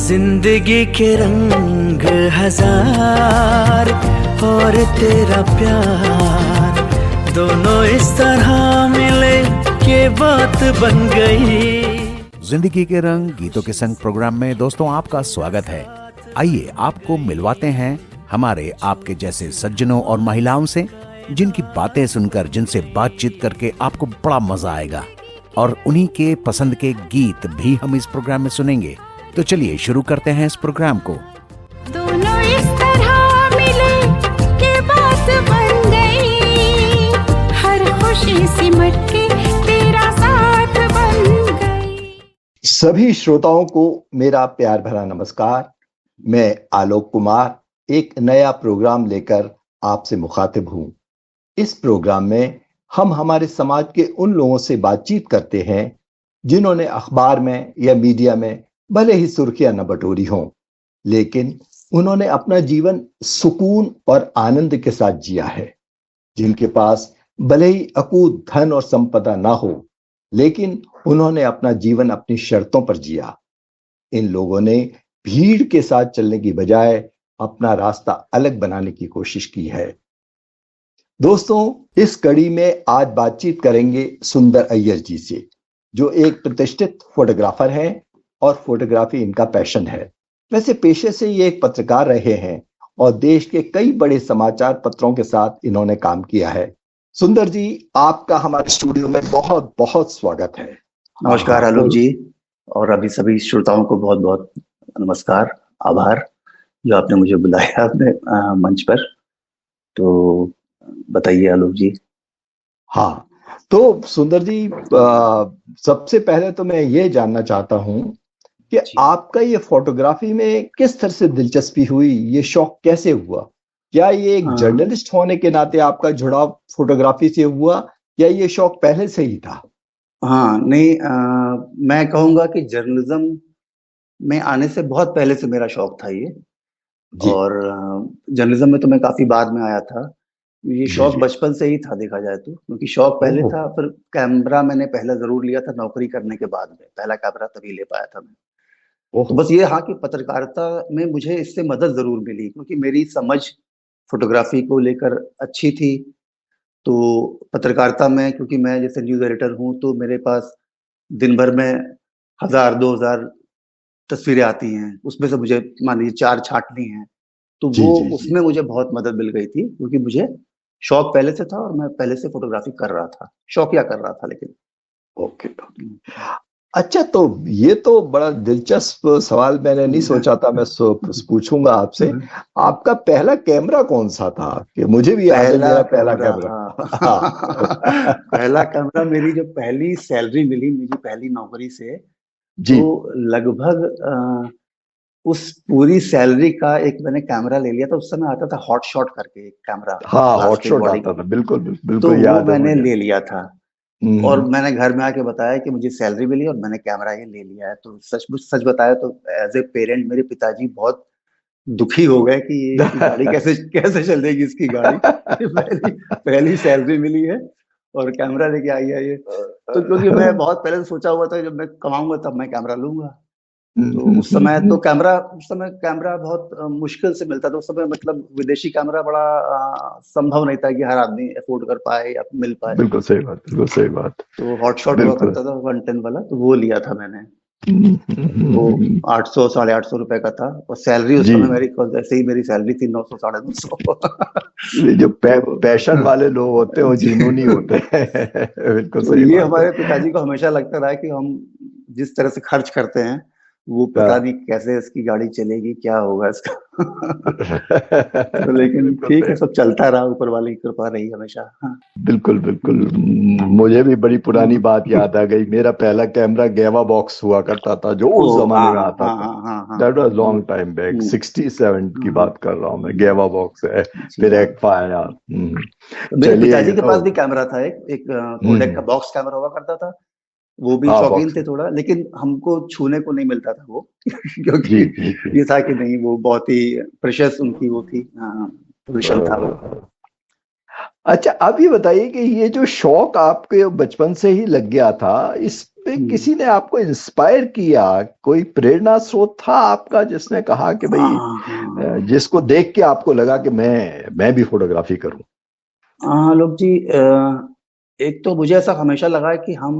जिंदगी के रंग हजार और तेरा प्यार, दोनों इस तरह मिले कि बात बन गई। जिंदगी के रंग गीतों के संग प्रोग्राम में दोस्तों आपका स्वागत है। आइए आपको मिलवाते हैं हमारे आपके जैसे सज्जनों और महिलाओं से, जिनकी बातें सुनकर, जिनसे बातचीत करके आपको बड़ा मजा आएगा और उन्हीं के पसंद के गीत भी हम इस प्रोग्राम में सुनेंगे। तो चलिए शुरू करते हैं इस प्रोग्राम को। दोनों इस तरह मिले कि बात बन गई, हर खुशी सिमट के तेरा साथ बन गई। सभी श्रोताओं को मेरा प्यार भरा नमस्कार। मैं आलोक कुमार एक नया प्रोग्राम लेकर आपसे मुखातिब हूं। इस प्रोग्राम में हम हमारे समाज के उन लोगों से बातचीत करते हैं जिन्होंने अखबार में या मीडिया में भले ही सुर्खियां न बटोरी हों, लेकिन उन्होंने अपना जीवन सुकून और आनंद के साथ जिया है। जिनके पास भले ही अकूत धन और संपदा ना हो, लेकिन उन्होंने अपना जीवन अपनी शर्तों पर जिया। इन लोगों ने भीड़ के साथ चलने की बजाय अपना रास्ता अलग बनाने की कोशिश की है। दोस्तों, इस कड़ी में आज बातचीत करेंगे सुंदर अय्यर जी से, जो एक प्रतिष्ठित फोटोग्राफर हैं और फोटोग्राफी इनका पैशन है। वैसे पेशे से ये एक पत्रकार रहे हैं और देश के कई बड़े समाचार पत्रों के साथ इन्होंने काम किया है। सुंदर जी, आपका हमारे स्टूडियो में बहुत बहुत स्वागत है। नमस्कार आलोक जी, और अभी सभी श्रोताओं को बहुत बहुत नमस्कार, आभार जो आपने मुझे बुलाया अपने मंच पर। तो बताइए आलोक जी। हाँ, तो सुंदर जी, सबसे पहले तो मैं ये जानना चाहता हूं कि आपका ये फोटोग्राफी में किस तरह से दिलचस्पी हुई, ये शौक कैसे हुआ? क्या ये एक जर्नलिस्ट होने के नाते आपका जुड़ाव फोटोग्राफी से हुआ या ये शौक पहले से ही था? हाँ, नहीं, मैं कहूँगा कि जर्नलिज्म में आने से बहुत पहले से मेरा शौक था ये। और जर्नलिज्म में तो मैं काफी बाद में आया था। ये शौक बचपन से ही था देखा जाए तो, क्योंकि शौक पहले था। फिर कैमरा मैंने पहले जरूर लिया था नौकरी करने के बाद में, पहला कैमरा तभी ले पाया था मैं। तो बस ये हाँ कि पत्रकारिता में मुझे इससे मदद जरूर मिली, क्योंकि मेरी समझ फोटोग्राफी को लेकर अच्छी थी। तो पत्रकारिता में, क्योंकि मैं जैसे न्यूज एडिटर हूँ, तो मेरे पास दिन भर में 1000-2000 तस्वीरें आती हैं। उसमें से मुझे मान लीजिए 4 छांटनी है, तो वो उसमें मुझे बहुत मदद मिल गई थी, क्योंकि मुझे शौक पहले से था और मैं पहले से फोटोग्राफी कर रहा था, शौकिया कर रहा था। लेकिन ओके। अच्छा, तो ये तो बड़ा दिलचस्प सवाल मैंने नहीं सोचा था मैं पूछूंगा आपसे। आपका पहला कैमरा कौन सा था? कि मुझे भी याद है मेरा पहला कैमरा। पहला कैमरा, मेरी जो पहली सैलरी मिली मेरी पहली नौकरी से, तो लगभग उस पूरी सैलरी का एक मैंने कैमरा ले लिया था। उस समय आता था हॉट शॉट करके एक कैमरा। हाँ, हॉट शॉट आता था, बिल्कुल बिल्कुल तो याद वो है मैंने मुझे। ले लिया था। और मैंने घर में आके बताया कि मुझे सैलरी मिली और मैंने कैमरा ये ले लिया है। तो सच बताया तो एज ए पेरेंट मेरे पिताजी बहुत दुखी हो गए कि ये गाड़ी कैसे चलेगी इसकी गाड़ी। पहली सैलरी मिली है और कैमरा लेके आई है ये। तो क्योंकि मैं बहुत पहले से सोचा हुआ था जब मैं कमाऊंगा तब मैं कैमरा लूंगा। तो उस समय कैमरा बहुत मुश्किल से मिलता था। उस समय मतलब विदेशी कैमरा बड़ा संभव नहीं था कि हर आदमी अफोर्ड कर पाए या मिल पाए। बिल्कुल सही बात, बिल्कुल सही बात। तो हॉट शॉट हुआ करता था 110 वाला, तो वो लिया था मैंने। वो 800-850 रुपए का था। और सैलरी उस समय मेरी, जैसे ही मेरी सैलरी थी 900-950। जो पैशन वाले लोग होते हैं वो जुनूनी होते हैं। बिल्कुल तो ये हमारे पिताजी को हमेशा लगता रहा कि हम जिस तरह से खर्च करते हैं वो पता नहीं कैसे इसकी गाड़ी चलेगी, क्या होगा इसका। तो लेकिन ठीक है, सब चलता रहा, ऊपर वाले की कृपा रही हमेशा। हाँ। बिल्कुल बिल्कुल। मुझे भी बड़ी पुरानी बात याद आ गई। मेरा पहला कैमरा गेवा बॉक्स हुआ करता था, जो उस जमाने में आता था। That was long time back, 67 की बात कर रहा हूँ मैं। गेवा बॉक्स है, फिर एक्फा आया। मेरे पिताजी के पास भी कैमरा था, एक कोडेक का बॉक्स कैमरा हुआ करता था। वो भी शौकीन थे थोड़ा, लेकिन हमको छूने को नहीं मिलता था वो। क्योंकि ये था कि नहीं, वो बहुत ही प्रेशियस उनकी वो थी, पोजीशन था वो। अच्छा, अब ये बताइए कि ये जो शौक आपके बचपन से ही लग गया था, इस पे किसी ने आपको इंस्पायर किया, कोई प्रेरणा स्रोत था आपका जिसने कहा कि भाई जिसको देख के आपको लगा कि मैं भी फोटोग्राफी करूं? हाँ लोग जी, एक तो मुझे ऐसा हमेशा लगा है कि हम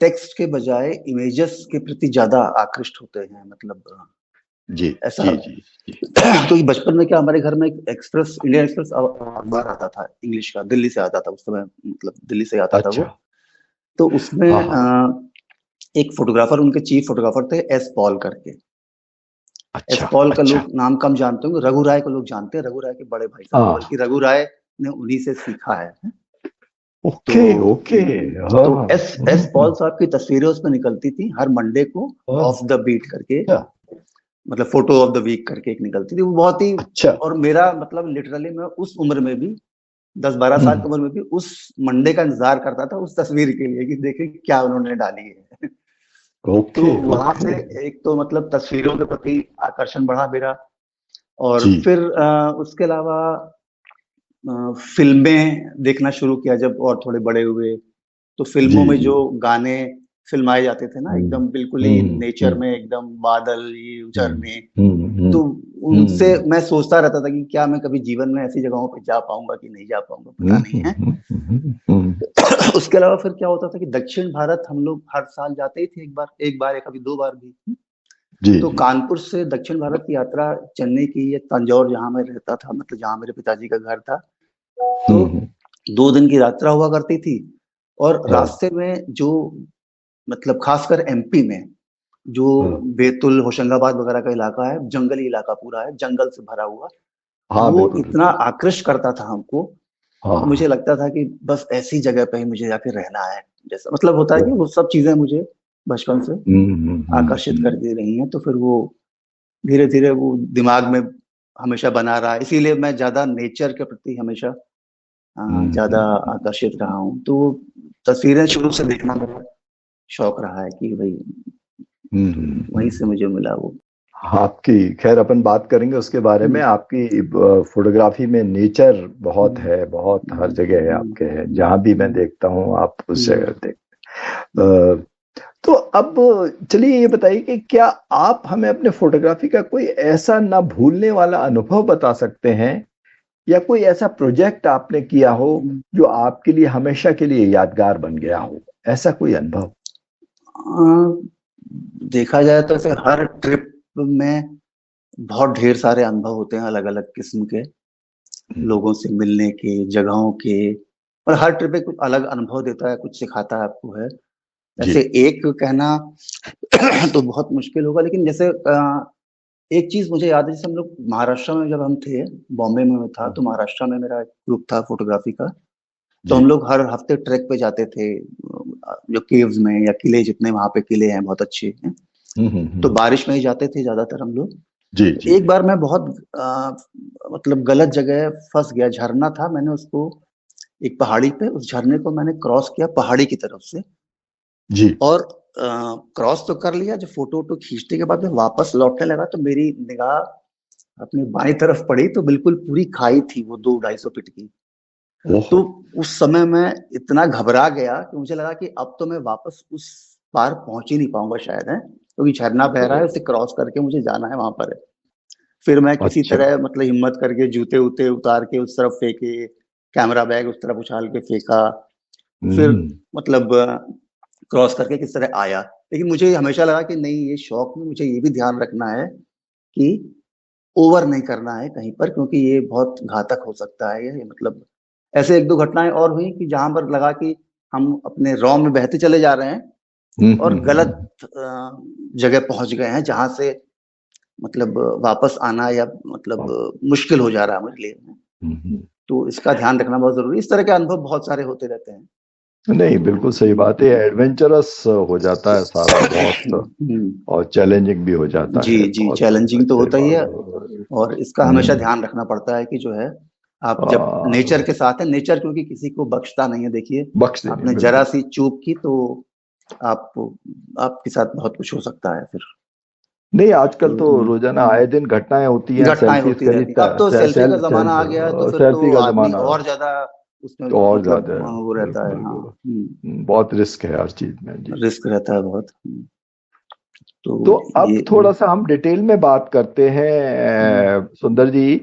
टेक्स्ट के बजाय इमेजेस के प्रति ज्यादा आकृष्ट होते हैं, मतलब जी ऐसा। जी जी जी। क्योंकि बचपन में क्या, हमारे घर में एक्सप्रेस, इंडियन एक्सप्रेस अखबार आता था इंग्लिश का, दिल्ली से आता था उस समय, मतलब दिल्ली से आता था वो। अच्छा। तो उसमें हाँ एक फोटोग्राफर, उनके चीफ फोटोग्राफर थे एस पॉल करके। एस अच्छा पॉल का अच्छा। लोग नाम कम जानते होंगे, रघु राय को लोग जानते हैं, रघु राय के बड़े भाई साहब, हाँ। बल्कि रघु राय ने उन्हीं से सीखा है। ओके तो ओके। तो हाँ। एस पॉल साहब की तस्वीरें उसमें निकलती थी हर मंडे को, हाँ। ऑफ द बीट करके, अच्छा मतलब फोटो ऑफ द वीक करके एक निकलती थी, वो बहुत ही। अच्छा। और मेरा मतलब लिटरली मैं उस उम्र में भी, 10-12 साल की उम्र में भी उस मंडे का इंतजार करता था उस तस्वीर के लिए, कि देखे क्या उन्होंने डाली है। तो ओके वहां से ओके। एक तो मतलब तस्वीरों के प्रति आकर्षण बढ़ा मेरा। और जी फिर उसके अलावा फिल्में देखना शुरू किया जब और थोड़े बड़े हुए। तो फिल्मों जी में जी। जो गाने फिल्माए जाते थे ना, हम्म एकदम बिल्कुल ही हम्म नेचर में, एकदम बादल, ये झरने, हम्म तो उनसे हम्म मैं सोचता रहता था कि क्या मैं कभी जीवन में ऐसी जगहों पे जा पाऊंगा कि नहीं जा पाऊंगा, पता नहीं है। हम्म। उसके अलावा फिर क्या होता था कि दक्षिण भारत हम लोग हर साल जाते ही थे, एक बार या कभी 2 बार भी। जी तो जी। कानपुर से दक्षिण भारत की यात्रा चेन्नई की या तंजौर, जहाँ मैं रहता था, मतलब जहाँ मेरे पिताजी का घर था, तो हम्म। 2 दिन की यात्रा हुआ करती थी। और हाँ रास्ते में जो, मतलब खासकर एमपी में जो हाँ बैतुल, होशंगाबाद वगैरह का इलाका है, जंगली इलाका पूरा है, जंगल से भरा हुआ, हाँ वो बिल्कुल इतना बिल्कुल। आकृष्ट करता था हमको कि मुझे हाँ। लगता था कि बस ऐसी जगह पे ही मुझे जाके रहना है। जैसा मतलब होता है ओ, कि वो सब चीजें मुझे बचपन से आकर्षित हम्म। करती रही हैं, तो फिर वो धीरे धीरे वो दिमाग में हमेशा बना रहा। इसीलिए मैं ज्यादा नेचर के प्रति हमेशा ज्यादा हम्म। आकर्षित रहा हूँ। तो तस्वीरें शुरू से देखना मेरा शौक रहा है कि भाई, वहीं हम्म। से मुझे मिला वो। आपकी खैर अपन बात करेंगे उसके बारे में। हम्म, आपकी फोटोग्राफी में नेचर बहुत हम्म, है, बहुत हर जगह है हम्म, आपके है, जहां भी मैं हम्म, देखता हूँ आप उस हम्म, जगह देख। अ, तो अब चलिए ये बताइए कि क्या आप हमें अपने फोटोग्राफी का कोई ऐसा ना भूलने वाला अनुभव बता सकते हैं, या कोई ऐसा प्रोजेक्ट आपने किया हो हम्म। जो आपके लिए हमेशा के लिए यादगार बन गया हो, ऐसा कोई अनुभव? अ, देखा जाए तो फिर हर ट्रिप में बहुत ढेर सारे अनुभव होते हैं, अलग अलग किस्म के हम्म, लोगों से मिलने के, जगहों के। और हर ट्रिप एक अलग अनुभव देता है, कुछ सिखाता है आपको है। जी। ऐसे एक कहना तो बहुत मुश्किल होगा, लेकिन जैसे एक चीज मुझे याद है, जैसे हम लोग महाराष्ट्र में जब हम थे, बॉम्बे में मैं था, तो महाराष्ट्र में मेरा एक ग्रुप था फोटोग्राफी का। तो जी। हम लोग हर हफ्ते ट्रैक पे जाते थे, जो केव्स में या किले, जितने वहां पे किले हैं बहुत अच्छे हैं, तो हम्म। बारिश में ही जाते थे ज्यादातर हम लोग। जी तो जी। एक बार मैं बहुत मतलब गलत जगह फंस गया। झरना था, मैंने उसको, एक पहाड़ी पे उस झरने को मैंने क्रॉस किया पहाड़ी की तरफ से, जी। और क्रॉस तो कर लिया। जब फोटो वोटो खींचने के बाद मैं वापस लौटने लगा, तो मेरी निगाह अपनी बाईं तरफ पड़ी, तो बिल्कुल पूरी खाई थी वो, 200-250 फीट की। ओहो। तो उस समय मैं इतना घबरा गया कि मुझे लगा कि अब तो मैं वापस उस पार पहुंच ही नहीं पाऊंगा शायद, है, क्योंकि झरना बह रहा है, उसे क्रॉस करके मुझे जाना है वहां पर है। फिर मैं किसी अच्छा। तरह मतलब हिम्मत करके जूते उते उतार के उस तरफ फेंके, कैमरा बैग उस तरफ उछाल के फेंका, फिर हम्म। मतलब क्रॉस करके किस तरह आया। लेकिन मुझे हमेशा लगा कि नहीं, ये शौक में मुझे ये भी ध्यान रखना है कि ओवर नहीं करना है कहीं पर, क्योंकि ये बहुत घातक हो सकता है ये मतलब। ऐसे एक दो घटनाएं और हुई कि जहां पर लगा कि हम अपने रॉ में बहते चले जा रहे हैं और गलत जगह पहुंच गए हैं, जहां से मतलब वापस आना या मतलब मुश्किल हो जा रहा है मेरे लिए। हम्म। तो इसका ध्यान रखना बहुत जरूरी है। इस तरह के अनुभव बहुत सारे होते रहते हैं। नहीं बिल्कुल सही बात है, एडवेंचरस हो जाता है सारा बहुत, और चैलेंजिंग भी हो जाता जी है जी, बहुत। चैलेंजिंग तो सही होता ही है। बात। और इसका हमेशा ध्यान रखना पड़ता है कि जो है, आप जब नेचर आ, के साथ है, नेचर क्योंकि किसी को बख्शता नहीं है। देखिए, बख्शते नहीं आपने जरा बिल्कुल। सी चूक की तो आप आपके साथ बहुत कुछ हो सकता है फिर। नहीं आजकल तो रोजाना आए हम्म, दिन घटनाएं होती हैं, घटनाएं सेल्फीज होती रहती हैं। खरीदता अब तो सेल्फी का जमाना आ गया है, तो फिर तो सेल्फी का आदमी जमाना। और ज्यादा उसमें तो और मतलब ज्यादा है। वो रहता है। बिल्कुल, हाँ, बिल्कुल। बहुत रिस्क है हर चीज में जी। रिस्क रहता है बहुत। तो तो अब ये थोड़ा सा हम डिटेल में बात करते हैं सुंदर जी,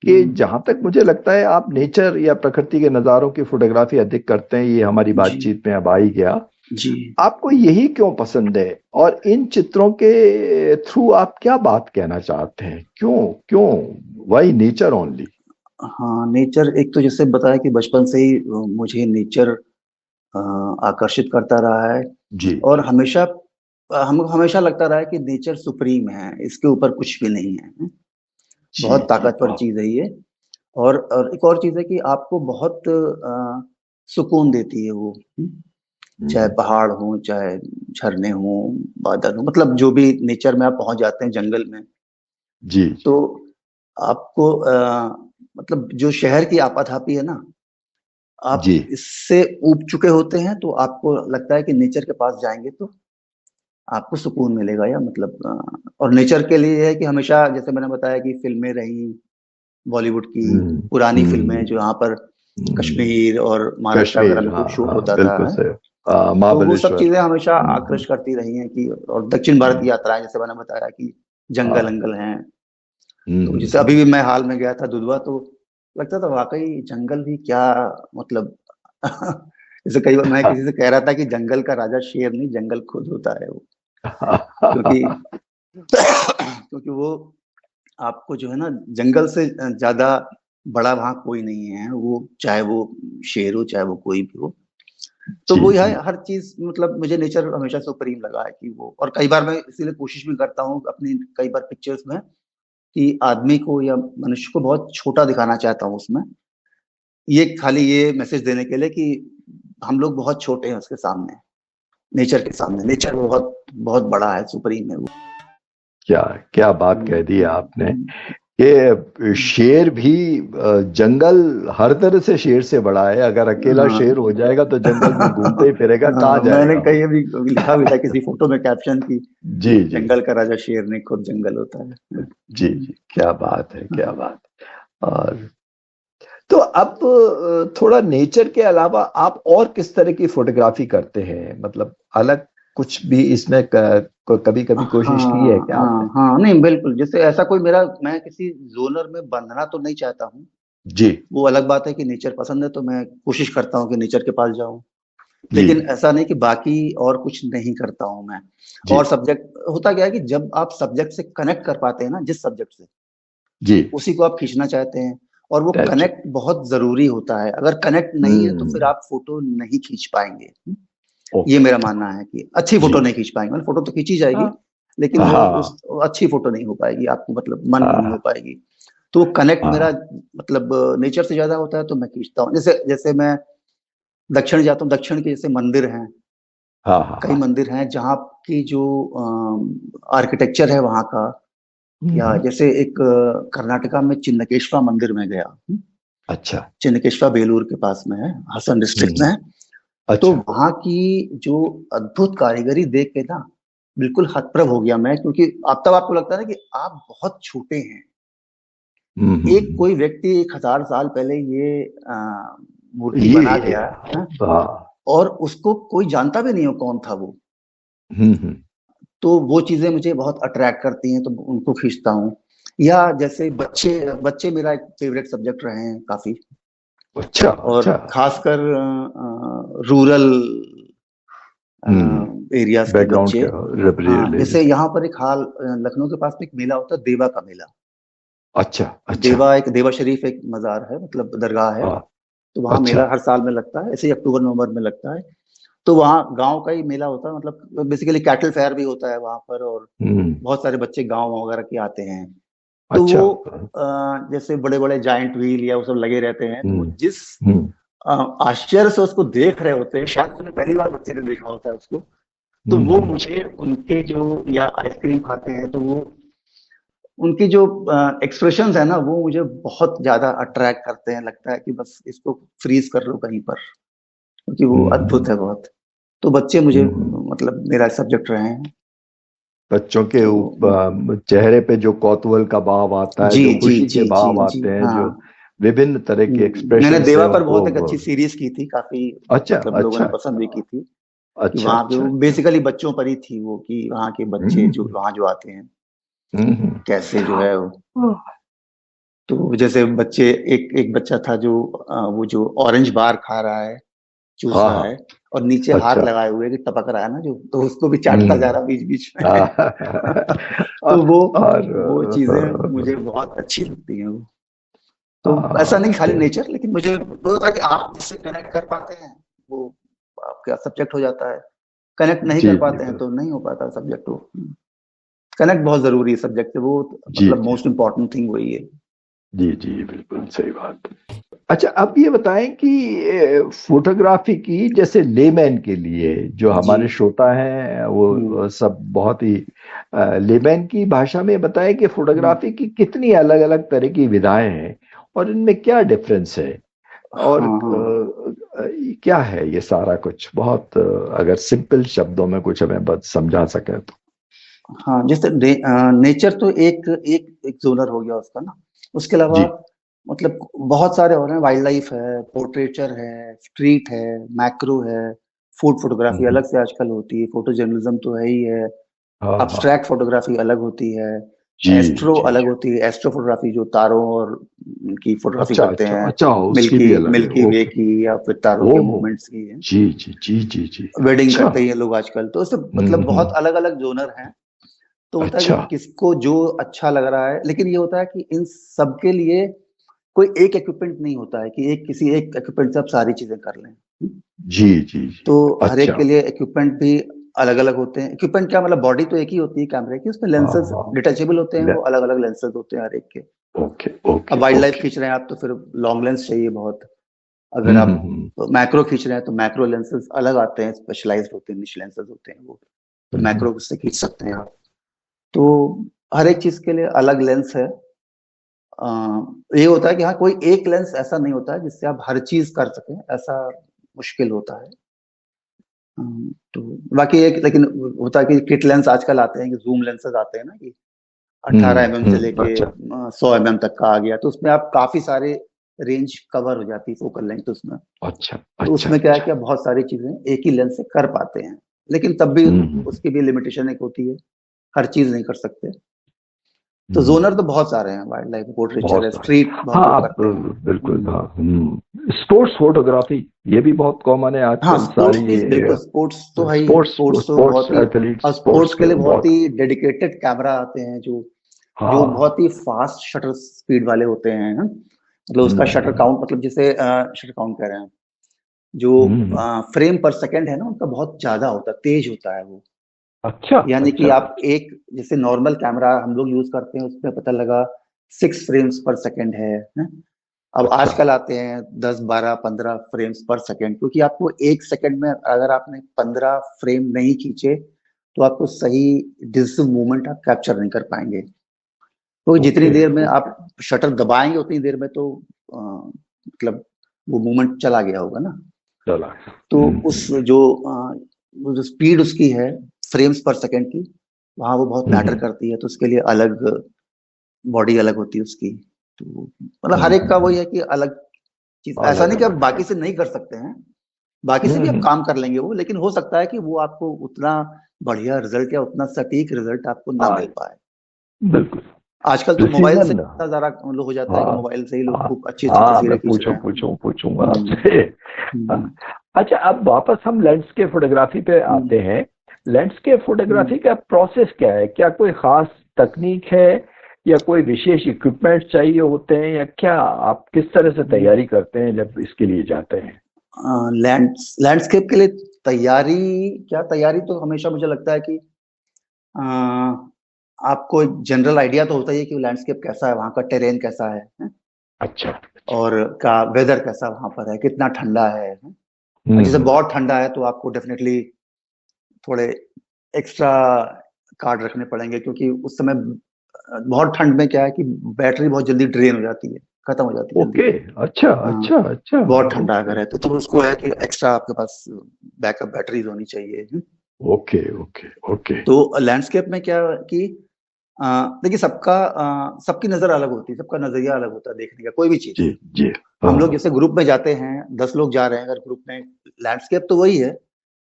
कि जहां तक मुझे लगता है आप नेचर या प्रकृति के नज़ारों की फोटोग्राफी अधिक करते हैं, ये हमारी जी बातचीत में अब आ ही गया। जी आपको यही क्यों पसंद है, और इन चित्रों के थ्रू आप क्या बात कहना चाहते हैं? क्यों क्यों वाई नेचर ओनली? हाँ, नेचर एक तो जैसे बताया कि बचपन से ही मुझे नेचर आकर्षित करता रहा है। जी और हमेशा हमको हमेशा लगता रहा है कि नेचर सुप्रीम है, इसके ऊपर कुछ भी नहीं है। जी बहुत जी। ताकतवर चीज है ये। और एक और चीज है कि आपको बहुत सुकून देती है वो। चाहे पहाड़ हो, चाहे झरने हो, बादल हो, मतलब जो भी नेचर में आप पहुंच जाते हैं जंगल में, जी तो आपको मतलब जो शहर की आपाधापी है ना, आप जी इससे ऊब चुके होते हैं, तो आपको लगता है कि नेचर के पास जाएंगे तो आपको सुकून मिलेगा। या मतलब और नेचर के लिए है कि हमेशा, जैसे मैंने बताया कि फिल्में रही बॉलीवुड की हम्म पुरानी फिल्में, हम्म जो यहाँ पर हम्म। कश्मीर और महाराष्ट्र वगैरह कश्मीर, में खूब हाँ शूट हाँ, होता था, बिल्कुल है? सही। तो वो सब महाबलेश्वर। चीजें हमेशा आकर्षित करती रही हैं कि, और दक्षिण भारत की यात्राएं, जैसे मैंने बताया कि जंगल हाँ। अंगल हैं। तो जैसे अभी हम्म। भी मैं हाल में गया था दुधवा, तो लगता था वाकई जंगल भी क्या, मतलब जैसे कई बार मैं किसी से कह रहा था कि जंगल का राजा शेर नहीं, जंगल खुद होता है वो। क्योंकि क्योंकि वो आपको जो है ना, जंगल से ज्यादा बड़ा वहां कोई नहीं है, वो चाहे वो शेर हो, चाहे वो कोई भी हो। तो जी वो जी। यह हर चीज, मतलब मुझे नेचर हमेशा सुप्रीम लगा है कि वो। और कई बार मैं इसीलिए कोशिश भी करता हूँ अपनी कई बार पिक्चर्स में, कि आदमी को या मनुष्य को बहुत छोटा दिखाना चाहता हूँ उसमें, ये खाली ये मैसेज देने के लिए कि हम लोग बहुत छोटे हैं उसके सामने, नेचर के सामने। नेचर बहुत बहुत बड़ा है, सुप्रीम है वो। क्या क्या बात कह दी आपने, कि शेर भी जंगल हर तरह से शेर से बड़ा है। अगर अकेला हाँ शेर हो जाएगा तो जंगल में घूमते ही फिरेगा, कहाँ हाँ, मैंने जाएगा वो? कहीं अभी लिखा भी था किसी फोटो में कैप्शन की, जी जी जंगल का राजा शेर नहीं, खुद जंगल होता है। जी जी। क्या बात है, क्या बात। और तो अब थोड़ा नेचर के अलावा आप और किस तरह की फोटोग्राफी करते हैं? मतलब अलग कुछ भी इसमें कभी कभी कोशिश की है हाँ क्या आपने? हाँ हाँ, नहीं बिल्कुल, जैसे ऐसा कोई मेरा, मैं किसी जोनर में बंधना तो नहीं चाहता हूँ। जी वो अलग बात है कि नेचर पसंद है तो मैं कोशिश करता हूँ कि नेचर के पास जाऊं, जी लेकिन ऐसा नहीं कि बाकी और कुछ नहीं करता हूँ मैं। जी और सब्जेक्ट होता क्या है कि जब आप सब्जेक्ट से कनेक्ट कर पाते हैं ना, जिस सब्जेक्ट से, जी। उसी को आप खींचना चाहते हैं। और वो दैट्स कनेक्ट बहुत जरूरी होता है, अगर कनेक्ट नहीं है तो फिर आप फोटो नहीं खींच पाएंगे। ये ओके मेरा ओके। मानना है कि अच्छी जी। फोटो नहीं खींच पाएंगे, मतलब फोटो तो खींची जाएगी, हाँ लेकिन वो हाँ उस अच्छी फोटो नहीं हो पाएगी, आपको मतलब मन नहीं हो हाँ पाएगी। तो कनेक्ट मेरा हाँ मतलब नेचर से ज्यादा होता है, तो मैं खींचता हूँ। जैसे जैसे मैं दक्षिण जाता हूँ, दक्षिण के जैसे मंदिर हैं, हाँ हाँ कई हाँ। मंदिर हैं जहाँ की जो आर्किटेक्चर है वहाँ का, या हम्म। जैसे एक कर्नाटका में चिन्नकेश्वर मंदिर में गया। अच्छा। चिन्नकेश्वर बेलूर के पास में है, हासन डिस्ट्रिक्ट में हम्म। है। तो अच्छा। वहाँ की जो अद्भुत कारीगरी देख के ना, बिल्कुल हतप्रभ हो गया मैं, क्योंकि अब तब आपको लगता है ना कि आप बहुत छोटे हैं। एक हम्म। कोई व्यक्ति 1000 साल पहले ये मूर्ति बना ये गया है, हाँ। और उसको कोई जानता भी नहीं हो कौन था वो। हम्म। तो वो चीजें मुझे बहुत अट्रैक्ट करती हैं, तो उनको खींचता हूँ। या जैसे बच्चे बच्चे मेरा एक फेवरेट सब्जेक्ट रहे हैं काफी, अच्छा और अच्छा। खासकर रूरल हम्म। एरियाज के बैकग्राउंड बच्चे। के हाँ, जैसे रिलेटेड। यहाँ पर एक हाल लखनऊ के पास में एक मेला होता है, देवा का मेला। अच्छा अच्छा। देवा, एक देवा शरीफ एक मजार है, मतलब दरगाह है। हाँ। तो वहाँ अच्छा। मेला हर साल में लगता है, ऐसे ही अक्टूबर नवंबर में लगता है। तो वहाँ गांव का ही मेला होता है, मतलब बेसिकली कैटल फेयर भी होता है वहाँ पर, और हम्म। बहुत सारे बच्चे गांव वगैरह के आते हैं। तो अच्छा। वो जैसे बड़े बड़े जायंट व्हील या वो सब लगे रहते हैं, तो वो हम्म जिस हम्म आश्चर्य से उसको देख रहे होते हैं, शायद मैंने पहली बार बच्चे ने देखा होता है उसको। तो वो हम्म। मुझे उनके जो, या आइसक्रीम खाते हैं तो वो उनकी जो एक्सप्रेशंस है ना, वो मुझे बहुत ज्यादा अट्रैक्ट करते हैं। लगता है कि बस इसको फ्रीज कर लो कहीं पर, क्योंकि वो अद्भुत हम्म है बहुत। तो बच्चे मुझे हम्म। मतलब मेरा सब्जेक्ट रहे हैं। बच्चों के तो चेहरे पे जो कौतूहल का भाव आता है, जी जो जी खुशी के जी जी भाव जी, आते हैं, हाँ जो विभिन्न तरह के एक्सप्रेशन। मैंने देवा पर बहुत एक अच्छी सीरीज की थी, काफी अच्छा मतलब लोगों ने पसंद भी की थी। कि अच्छा वहाँ के अच्छा। बेसिकली बच्चों पर ही थी वो, कि वहाँ के बच्चे जो वहाँ जो आते हैं कैसे जो है वो। तो जैसे बच्चे, एक बच्चा था जो वो जो ऑरेंज बार खा रहा है, चूस हाँ रहा हाँ। है, और नीचे हाथ अच्छा। लगाए हुए कि टपक रहा है ना जो, तो उसको भी चाटता जा रहा बीच बीच में। तो वो चीजें मुझे बहुत अच्छी लगती हैं वो। तो ऐसा नहीं खाली नेचर, लेकिन मुझे वो होता है कि आप जिससे कनेक्ट कर पाते हैं वो आपका सब्जेक्ट हो जाता है, कनेक्ट नहीं जी कर जी पाते हैं तो नहीं हो पाता सब्जेक्ट। वो कनेक्ट बहुत जरूरी है सब्जेक्ट से, वो जी मतलब मोस्ट इम्पोर्टेंट थिंग वही है। जी जी बिल्कुल सही बात। अच्छा, अब ये बताएं कि फोटोग्राफी की, जैसे लेमैन के लिए, जो जी। हमारे श्रोता हैं वो सब बहुत ही लेमैन की भाषा में बताएं कि फोटोग्राफी की कितनी अलग अलग तरह की विधाएं हैं और इनमें क्या डिफरेंस है, और हाँ हाँ क्या है ये सारा कुछ, बहुत अगर सिंपल शब्दों में कुछ हमें बस समझा सके तो। हाँ। जैसे नेचर तो एक एक एक जोनर हो गया उसका ना। उसके अलावा जी। मतलब बहुत सारे और हैं, वाइल्ड लाइफ है, पोर्ट्रेचर है, स्ट्रीट है, मैक्रो है, फूड फोटोग्राफी अलग से आजकल होती है, फोटो जर्नलिज्म तो है ही है, हाँ हाँ। अब्स्ट्रैक्ट फोटोग्राफी अलग होती है, जी एस्ट्रो जी। अलग होती है, एस्ट्रो फोटोग्राफी जो तारों और उनकी फोटोग्राफी अच्छा करते अच्छा हैं, अच्छा, उसकी भी मिल्की अलग है, मिल्की वे ओके। की या फिर तारों के ओहो। मूवमेंट्स की है। जी जी जी जी जी। वेडिंग अच्छा। करते हैं लोग आजकल, तो उससे मतलब बहुत अलग अलग जोनर हैं। तो होता है कि अच्छा। किसको जो अच्छा लग रहा है, लेकिन ये होता है कि इन सब के लिए कोई एक इक्विपमेंट नहीं होता है कि एक किसी एक इक्विपमेंट से आप सारी चीजें कर लें। जी जी जी। तो हर एक अच्छा। के लिए इक्विपमेंट भी अलग अलग होते हैं। इक्विपमेंट क्या मतलब, बॉडी तो एक ही होती है कैमरे की, उसमें हाँ लेंसेज हाँ। डिटेचेबल होते हैं, ले- वो अलग अलग लेंसेज होते हैं हर एक के। ओके अब ओके वाइल्ड लाइफ ओके। खींच रहे हैं आप तो फिर लॉन्ग लेंस चाहिए बहुत। अगर आप हम्म। मैक्रो खींच रहे हैं तो मैक्रो लेंसेज अलग आते हैं, स्पेशलाइज्ड होते हैं, निश लेंसेज होते हैं वो, तो हम्म। मैक्रो से खींच सकते हैं आप। तो हर एक चीज के लिए अलग लेंस है। अ, ये होता है कि हाँ, कोई एक लेंस ऐसा नहीं होता है जिससे आप हर चीज कर सकें, ऐसा मुश्किल होता है। तो बाकी एक लेकिन होता है कि किट लेंस आजकल आते हैं, कि जूम लेंसेज आते हैं ना, कि 18 mm से लेके अच्छा 100 mm तक का आ गया, तो उसमें आप काफी सारे रेंज कवर हो जाती है, फोकल लेंथ उसमें। अच्छा तो अच्छा उसमें क्या है अच्छा। कि आप बहुत सारी चीजें एक ही लेंस से कर पाते हैं, लेकिन तब भी हम्म। उसकी भी लिमिटेशन एक होती है, हर चीज नहीं कर सकते। तो हम्म। जोनर तो बहुत सारे हैं, वाइल्ड लाइफ, पोर्ट्रेचर बहुत है, सारे। स्ट्रीट हाँ, बहुत लोग आप करते हैं। बिल्कुल, हाँ। स्पोर्ट्स फोटोग्राफी ये भी बहुत कॉमन है हाँ, आजकल, स्पोर्ट्स सारी भी बिल्कुल, स्पोर्ट्स तो है ही, स्पोर्ट्स स्पोर्ट्स तो स्पोर्ट्स बहुत ही, एथलीट, और स्पोर्ट्स स्पोर्ट्स के लिए बहुत बहुत। ही डेडिकेटेड कैमरा आते हैं जो जो हाँ। बहुत ही फास्ट शटर स्पीड वाले होते हैं, हाँ? मतलब उसका शटर हम्म। काउंट, मतलब जिसे शटर काउंट कह रहे हैं, जो हम्म। फ्रेम पर सेकंड है ना, उनका बहुत ज्यादा होता है, तेज होता है वो। अच्छा यानी कि अच्छा। आप एक, जैसे नॉर्मल कैमरा हम लोग यूज करते हैं उसमें पता लगा 6 frames per second है, हाँ? अब अच्छा। आजकल आते हैं 10, 12, 15 फ्रेम्स पर सेकेंड, क्योंकि आपको 1 सेकंड में अगर आपने 15 फ्रेम नहीं खींचे तो आपको सही डिजिटल मूवमेंट आप कैप्चर नहीं कर पाएंगे। तो जितनी ओके देर में ओके। आप शटर दबाएंगे उतनी देर में तो मतलब वो मूवमेंट चला गया होगा ना। चला। तो उस जो वो जो स्पीड उसकी है फ्रेम्स पर सेकेंड की, वहाँ वो बहुत मैटर हम्म। करती है, तो उसके लिए अलग बॉडी अलग होती है उसकी। तो मतलब हर एक का हम्म। वही है कि अलग चीज, ऐसा अलग नहीं कि आप अलग है। बाकी से नहीं कर सकते हैं, बाकी से भी आप हम्म। काम कर लेंगे वो, लेकिन हो सकता है कि वो आपको उतना बढ़िया रिजल्ट या उतना सटीक रिजल्ट आपको ना हाँ मिल पाए। बिल्कुल। आजकल तो मोबाइल से प्रिसीजन। इतना ज्यादा मतलब हो जाता है कि हाँ मोबाइल से ही लोग हाँ खूब अच्छी अच्छी हाँ, तस्वीरें मैं खींच रहे हैं। पूछूंगा हम्म, आपसे। हम्म, अच्छा, अब वापस हम लैंडस्केप फोटोग्राफी पे हम्म, आते हैं। लैंडस्केप हम्म। फोटोग्राफी का प्रोसेस क्या है? क्या कोई खास तकनीक है, या कोई विशेष इक्विपमेंट चाहिए होते हैं, या क्या आप किस तरह से तैयारी करते हैं जब इसके लिए जाते हैं? लैंडस्केप के लिए तैयारी, क्या तैयारी, तो हमेशा मुझे लगता है कि अ, आपको एक जनरल आइडिया तो होता ही है कि लैंडस्केप कैसा है, वहाँ का टेरेन कैसा है? अच्छा अच्छा। और का वेदर कैसा वहां पर है, कितना ठंडा है? जैसे हम्म। बहुत ठंडा है तो आपको डेफिनेटली थोड़े एक्स्ट्रा कार्ड रखने पड़ेंगे, क्योंकि उस समय बहुत ठंड में क्या है कि बैटरी बहुत जल्दी ड्रेन हो जाती है, खत्म हो जाती है जल्दी। ओके। अच्छा हाँ, अच्छा अच्छा। बहुत ठंडा ओके अगर है तो उसको है कि एक्स्ट्रा आपके पास बैकअप बैटरीज होनी चाहिए। Okay okay okay. तो लैंडस्केप में क्या कि देखिए सबकी नजर अलग होती है, सबका नजरिया अलग होता है देखने का कोई भी चीज। जी जी। हम लोग जैसे ग्रुप में जाते हैं, 10 लोग जा रहे हैं अगर ग्रुप में, लैंडस्केप तो वही है,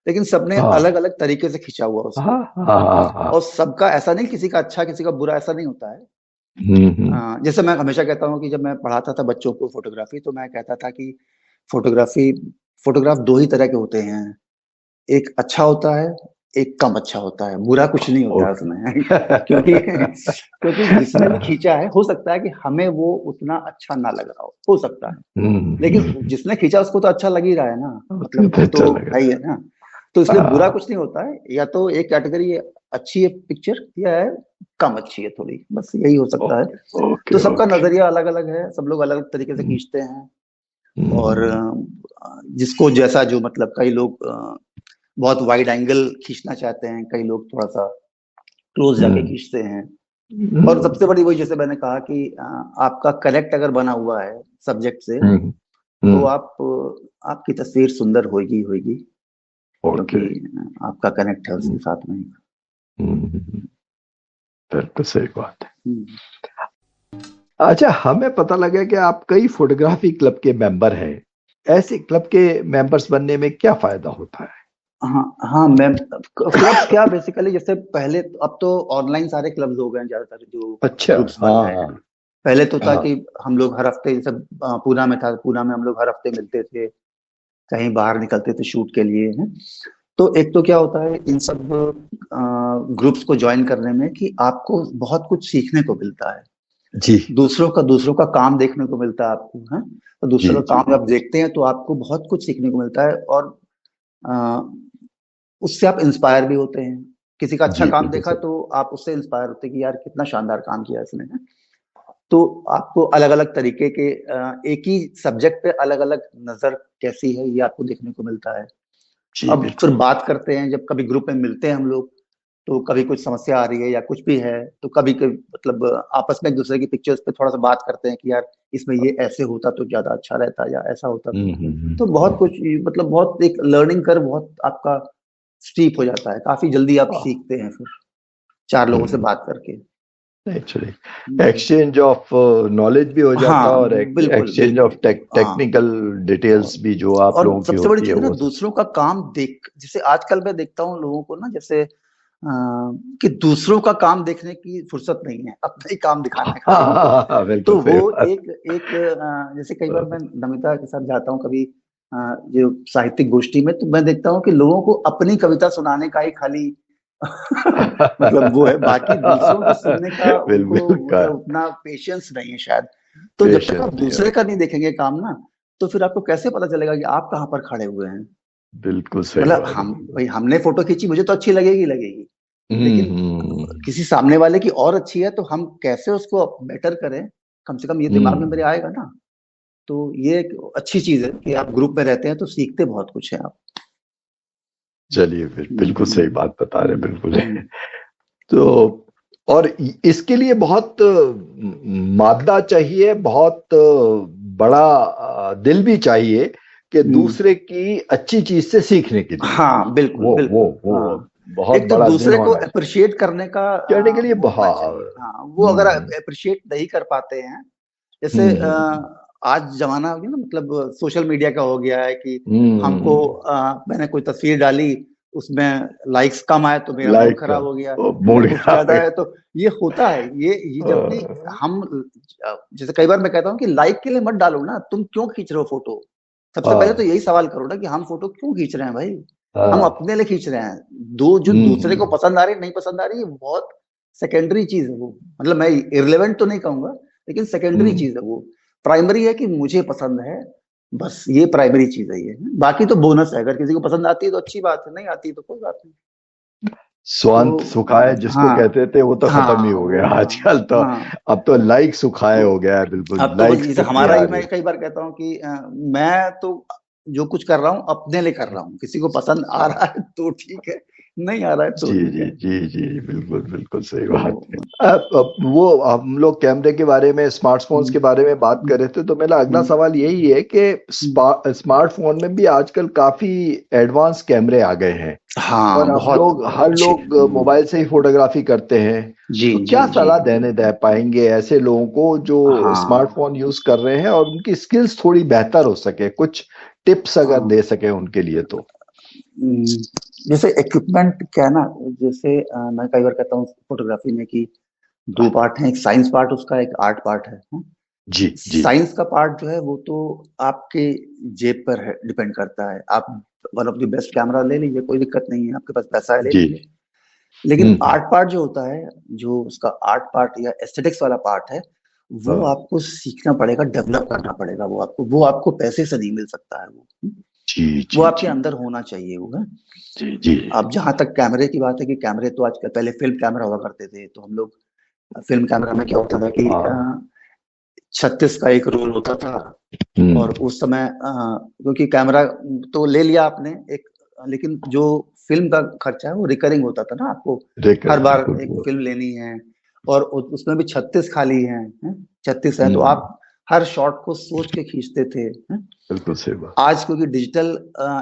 लेकिन सबने हाँ अलग अलग तरीके से खींचा हुआ उसको। हाँ हाँ हाँ हाँ। और सबका ऐसा नहीं, किसी का अच्छा किसी का बुरा ऐसा नहीं होता है। जैसे मैं हमेशा कहता हूँ कि जब मैं पढ़ाता था बच्चों को फोटोग्राफी, तो मैं कहता था कि फोटोग्राफी फोटोग्राफ दो ही तरह के होते हैं, एक अच्छा होता है, एक कम अच्छा होता है, बुरा कुछ नहीं होता है उसमें। क्योंकि जिसने भी खींचा है, हो सकता है कि हमें वो उतना अच्छा ना लग रहा हो सकता है, लेकिन जिसने खींचा उसको तो अच्छा लग ही रहा है ना, मतलब वो तो है ही है ना। तो इसलिए बुरा कुछ नहीं होता है, या तो एक कैटेगरी अच्छी है पिक्चर, या है कम अच्छी है थोड़ी, बस यही हो सकता है। तो सबका नजरिया अलग अलग है, सब लोग अलग अलग तरीके से खींचते हैं। और जिसको जैसा जो, मतलब कई लोग बहुत वाइड एंगल खींचना चाहते हैं, कई लोग थोड़ा सा क्लोज जाके खींचते हैं। और सबसे बड़ी वही, जैसे मैंने कहा कि आपका कनेक्ट अगर बना हुआ है सब्जेक्ट से, तो आपकी तस्वीर सुंदर होगी होगी, क्योंकि आपका कनेक्ट है उसके साथ में। बिल्कुल सही बात है। अच्छा, हमें पता लगा कि आप कई फोटोग्राफी क्लब के मेंबर हैं। ऐसे क्लब के मेंबर्स बनने में क्या फायदा होता है? हाँ मैम, क्लब्स क्या बेसिकली, जैसे पहले, अब तो ऑनलाइन सारे क्लब्स हो गए हैं ज्यादातर, जो अच्छा, ग्रुप्स बन रहे हैं। पहले तो था कि हम लोग हर हफ्ते, जैसे पूना में था, पूना में हम लोग हर हफ्ते मिलते थे, कहीं बाहर निकलते थे शूट के लिए हैं। तो एक तो क्या होता है इन सब ग्रुप्स को ज्वाइन करने में, कि आपको बहुत कुछ सीखने को मिलता है जी। दूसरों का काम देखने को मिलता है आपको, है। तो दूसरों का काम जब देखते हैं तो आपको बहुत कुछ सीखने को मिलता है, और उससे आप इंस्पायर भी होते हैं। किसी का अच्छा काम देखा तो आप उससे इंस्पायर होते हैं कि यार कितना शानदार काम किया इसने। तो आपको अलग अलग तरीके के, एक ही सब्जेक्ट पे अलग अलग नजर कैसी है ये आपको देखने को मिलता है। अब फिर बात करते हैं, जब कभी ग्रुप में मिलते हैं हम लोग, तो कभी कुछ समस्या आ रही है या कुछ भी है, तो कभी मतलब आपस में एक दूसरे की पिक्चर्स पे थोड़ा सा बात करते हैं कि यार इसमें ये ऐसे होता तो ज्यादा अच्छा रहता, या ऐसा होता तो बहुत कुछ, मतलब बहुत एक लर्निंग कर बहुत आपका स्टीप हो जाता है, काफी जल्दी आप सीखते हैं फिर 4 लोगों से बात करके। एक्चुअली एक्सचेंज ऑफ नॉलेज भी हो जाता है, और एक्सचेंज ऑफ टेक्निकल डिटेल्स भी जो आप लोगों की होती है। सबसे बड़ी चीज ना, दूसरों का काम देख, जैसे आजकल मैं देखता हूँ लोगों को ना, जैसे कि दूसरों का काम देखने की फुर्सत नहीं है, अपना ही काम दिखाने का। तो वो एक जैसे कई बार मैं नमिता के साथ जाता हूँ कभी जो साहित्यिक गोष्ठी में, तो मैं देखता हूँ कि लोगों को अपनी कविता सुनाने का ही खाली मतलब वो है, बाकी दूसरों को सुनने का उनको उतना पेशेंस नहीं है शायद। तो जब तक आप दूसरे का नहीं देखेंगे काम ना, तो फिर आपको कैसे पता चलेगा कि आप कहाँ पर खड़े हुए हैं। बिल्कुल सही। मतलब भाई हमने फोटो खींची, मुझे तो अच्छी लगेगी, लेकिन किसी सामने वाले की और अच्छी है, तो हम कैसे उसको बेटर करें, कम से कम ये दिमाग में मेरे आएगा ना। तो ये एक अच्छी चीज है कि आप ग्रुप में रहते हैं तो सीखते बहुत कुछ है आप। चलिए, बिल्कुल सही बात बता रहे, बिल्कुल। तो और इसके लिए बहुत मादा चाहिए, बहुत बड़ा दिल भी चाहिए कि दूसरे की अच्छी चीज से सीखने के लिए। हाँ बिल्कुल, वो बिल्कुल। वो बहुत एक तो बड़ा दूसरे को अप्रिशिएट करने के लिए बहुत, वो अगर अप्रिशिएट नहीं कर पाते हैं, जैसे आज जमाना हो गया ना, मतलब सोशल मीडिया का हो गया है कि हमको मैंने कोई तस्वीर डाली, उसमें लाइक्स कम आए तो मेरा मूड खराब हो गया, कुछ ज्यादा है तो ये होता है। ये जब भी हम, जैसे कई बार मैं कहता हूँ कि लाइक के लिए मत डालो ना, तुम क्यों खींच रहे हो फोटो। सबसे पहले तो यही सवाल करो ना कि हम फोटो क्यों खींच रहे हैं भाई। हम अपने लिए खींच रहे हैं, जो दूसरे को पसंद आ रही नहीं पसंद आ रही है, बहुत सेकेंडरी चीज है वो। मतलब मैं इररिलेवेंट तो नहीं कहूंगा, लेकिन सेकेंडरी चीज है वो। प्राइमरी है कि मुझे पसंद है, बस ये प्राइमरी चीज है। ये बाकी तो बोनस है, अगर किसी को पसंद आती है तो अच्छी बात है, नहीं आती तो कोई बात नहीं। स्वांत सुखाए जिसको कहते थे, वो तो खत्म ही हो गया आजकल तो। अब तो लाइक सुखाए हो गया है, बिल्कुल। अब तो हमारा ही, मैं कई बार कहता हूँ कि मैं तो जो कुछ कर रहा हूँ अपने लिए कर रहा हूँ, किसी को पसंद आ रहा है तो ठीक है, नहीं आ रहा है तो जी ठीक जी है। जी जी, बिल्कुल बिल्कुल सही तो बात है। अब वो हम लोग कैमरे के बारे में, स्मार्टफोन्स के बारे में बात कर रहे थे, तो मेरा अगला सवाल यही है कि स्मार्टफोन में भी आजकल काफी एडवांस कैमरे आ गए हैं और हाँ, हम बहुत लोग, हर अच्छे। लोग मोबाइल से ही फोटोग्राफी करते हैं। जी तो जी क्या जी। सलाह देने दे पाएंगे ऐसे लोगों को जो हाँ स्मार्टफोन यूज कर रहे हैं और उनकी स्किल्स थोड़ी बेहतर हो सके, कुछ टिप्स अगर हाँ। दे सके उनके लिए तो। हम्म, जैसे इक्विपमेंट क्या है ना, जैसे मैं कई बार कहता हूँ फोटोग्राफी में कि दो पार्ट हैं, एक साइंस पार्ट उसका, एक आर्ट पार्ट है। जी जी साइंस का पार्ट जो है वो तो आपके जेब पर है, डिपेंड करता है। आप one of the best camera ले लीजिए, कोई दिक्कत नहीं है, आपके पास पैसा है ले जी। लीजिए। लेकिन हम्म। आर्ट पार्ट जो होता है, जो उसका आर्ट पार्ट या एस्थेटिक्स वाला पार्ट है, वो हाँ, आपको सीखना पड़ेगा, डेवलप करना पड़ेगा। वो आपको पैसे से नहीं मिल सकता है। जी वो जी आपके जी अंदर होना चाहिए वो है। जी जी अब जहां तक कैमरे की बात है कि कैमरे तो आजकल, पहले फिल्म कैमरा हुआ करते थे, तो हम लोग फिल्म कैमरा में क्या होता था कि हाँ। 36 का एक रोल होता था। और हम्म। उस समय क्योंकि कैमरा तो ले लिया आपने एक, लेकिन जो फिल्म का खर्चा है वो रिकरिंग होता था ना, आपको हर देकर बार बिल्कुल एक वो। फिल्म लेनी है। और उसमें भी 36 खाली हैं, 36 है, तो हम्म। आप हर शॉट को सोच के खींचते थे, हैं? बिल्कुल सही बात। आज क्योंकि डिजिटल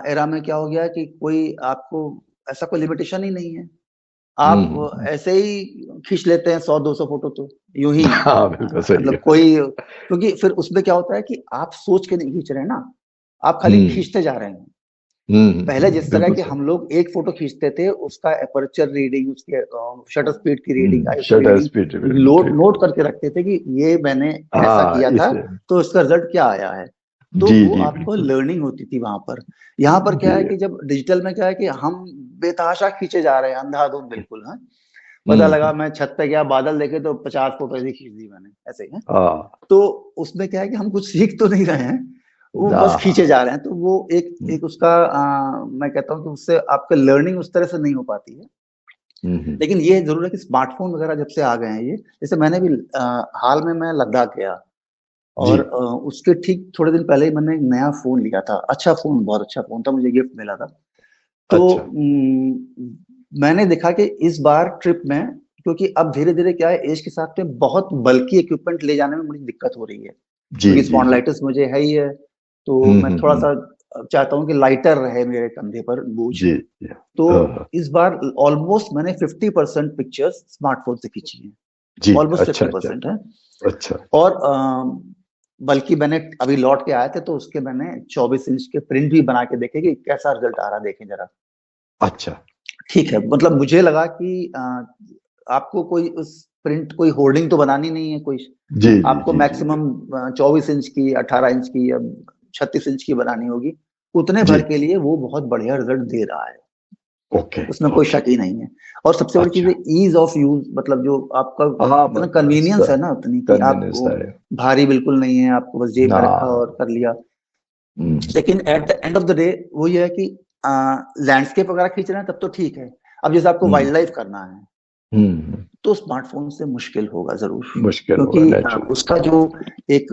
एरा में क्या हो गया कि कोई आपको ऐसा कोई लिमिटेशन ही नहीं है। आप हम्म। ऐसे ही खींच लेते हैं 100-200 फोटो, तो यूं ही हाँ बिल्कुल सही मतलब है। कोई, क्योंकि फिर उसमें क्या होता है कि आप सोच के नहीं खींच रहे हैं ना, आप खाली हम्म। खींचते जा रहे हैं। पहले जिस तरह बिल्कुल के सही। हम लोग एक फोटो खींचते थे, उसका एपर्चर रीडिंग, उसके शटर स्पीड की reading, ISO shutter reading speed. Note करके रखते थे कि ये मैंने ऐसा हाँ किया इस। था, तो इसका रिजल्ट क्या आया है। तो जी वो जी आपको बिल्कुल। लर्निंग होती थी वहां पर। यहाँ पर क्या है जी। कि जब डिजिटल में क्या है कि हम बेतहाशा खींचे जा रहे हैं, अंधाधुंध बिल्कुल है। पता लगा हम्म। मैं छत पे गया, बादल देखे तो 50 फोटो ऐसे खींच दी मैंने, ऐसे ही है। हाँ। तो उसमें क्या है कि हम कुछ सीख तो नहीं रहे हैं, वो बस खींचे हाँ। जा रहे हैं। तो वो एक एक उसका मैं कहता हूँ कि उससे आपका लर्निंग उस तरह से नहीं हो पाती है। लेकिन ये जरूर है कि स्मार्टफोन वगैरह जब से आ गए हैं, ये जैसे मैंने भी हाल में मैं लद्दाख गया, जी। और उसके ठीक थोड़े दिन पहले ही मैंने एक नया फोन लिया था। अच्छा फोन, बहुत अच्छा फोन था, मुझे गिफ्ट मिला था। तो अच्छा। मैंने देखा कि इस बार ट्रिप में, क्योंकि अब धीरे धीरे क्या है, एज के साथ में बहुत बल्कि इक्विपमेंट ले जाने में मुझे दिक्कत हो रही है, जी क्योंकि जी जी। स्पॉन्डिलाइटिस मुझे है ही है। तो मैं थोड़ा सा चाहता हूँ कि लाइटर रहे मेरे कंधे पर बोझ। जी जी। तो हाँ, इस बार ऑलमोस्ट मैंने 50% पिक्चर्स स्मार्टफोन से खींची हैं, जी। ऑलमोस्ट अच्छा फिफ्टी अच्छा परसेंट है। अच्छा। और बल्कि मैंने अभी लौट के आए थे, तो उसके मैंने 24 इंच के प्रिंट भी बना के देखे कि कैसा रिजल्ट आ रहा है, देखें जरा। अच्छा। ठीक है, मतलब मुझे लगा कि आपको कोई उस प्रिंट, कोई होर्डिंग तो बनानी नहीं है कोई, जी जी आपको जी जी मैक्सिमम 24 इंच की, 18 इंच की या 36 इंच की बनानी होगी। उतने जी। भर के लिए वो बहुत बढ़िया रिजल्ट दे रहा है, ओके उसमें कोई ओके। शक ही नहीं है। और सबसे बड़ी चीज है अच्छा। ईज ऑफ यूज, मतलब जो आपका हाँ इतना कन्वीनियंस है ना, उतनी कि कन्वीनियंस आपको है भारी बिल्कुल नहीं है, आपको बस जेब ना। में रखा और कर लिया। हम्म। लेकिन at the end of the day वो ये है कि लैंडस्केप वगैरह खींच रहे हैं तब तो ठीक है। अब जैसे आपको हम्म। वाइल्ड लाइफ करना है, हम्म। तो स्मार्टफोन से मुश्किल होगा जरूर, मुश्किल होगा क्योंकि नेचुरल। उसका जो एक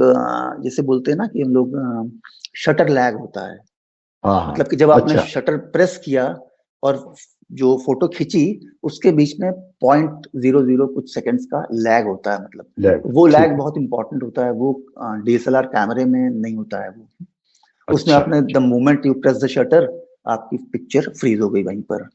जैसे बोलते हैं ना कि हम लोग, शटर लैग होता है। हाँ हाँ। मतलब कि जब आपने अच्छा। शटर प्रेस किया और जो फोटो खींची, उसके बीच में 0.00 कुछ सेकंड्स का लैग होता है। मतलब लैब वो लैग ठीक है। बहुत इंपॉर्टेंट होता है, वो डीएसएलआर कैमरे में नहीं होता है। वो उसमें अच्छा। आपने the moment you press the shutter, आपकी पिक्चर फ्रीज हो गई वहीं पर।